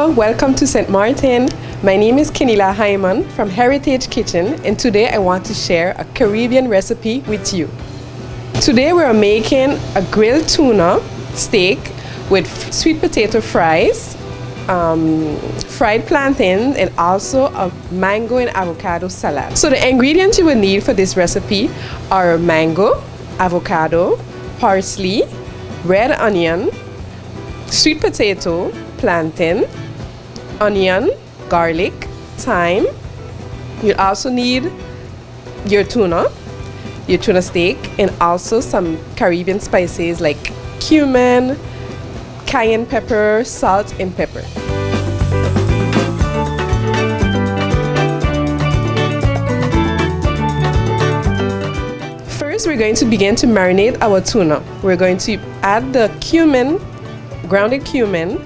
Hello, welcome to St. Martin. My name is Kenila Hyman from Heritage Kitchen, and today I want to share a Caribbean recipe with you. Today we are making a grilled tuna steak with sweet potato fries, fried plantains, and also a mango and avocado salad. So the ingredients you will need for this recipe are mango, avocado, parsley, red onion, sweet potato, plantain, onion, garlic, thyme. You'll also need your tuna steak, and also some Caribbean spices like cumin, cayenne pepper, salt, and pepper. First, we're going to begin to marinate our tuna. We're going to add the cumin, grounded cumin,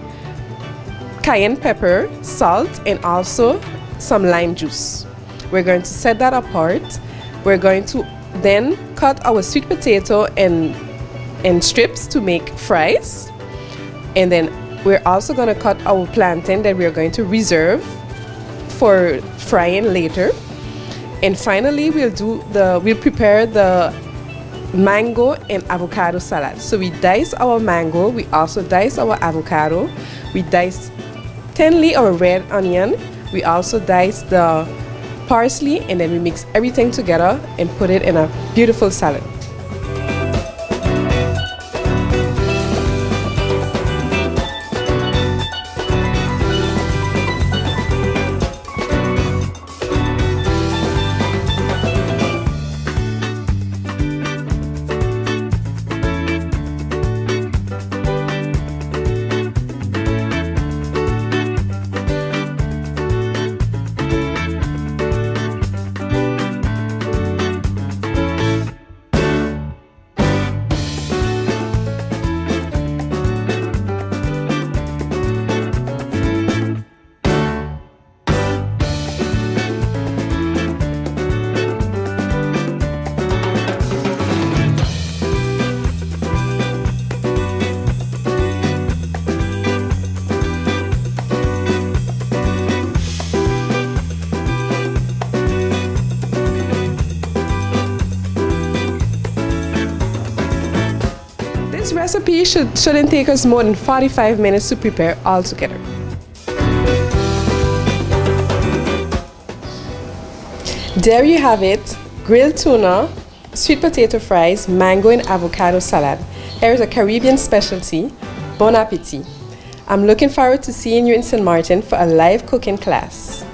cayenne pepper, salt, and also some lime juice. We're going to set that apart. We're going to then cut our sweet potato in strips to make fries. And then we're also going to cut our plantain that we're going to reserve for frying later. And finally, we'll prepare the mango and avocado salad. So we dice our mango, we also dice our avocado, we dice thinly our red onion, we also dice the parsley, and then we mix everything together and put it in a beautiful salad. This recipe shouldn't take us more than 45 minutes to prepare altogether. There you have it, grilled tuna, sweet potato fries, mango and avocado salad. Here is a Caribbean specialty. Bon appetit. I'm looking forward to seeing you in St. Martin for a live cooking class.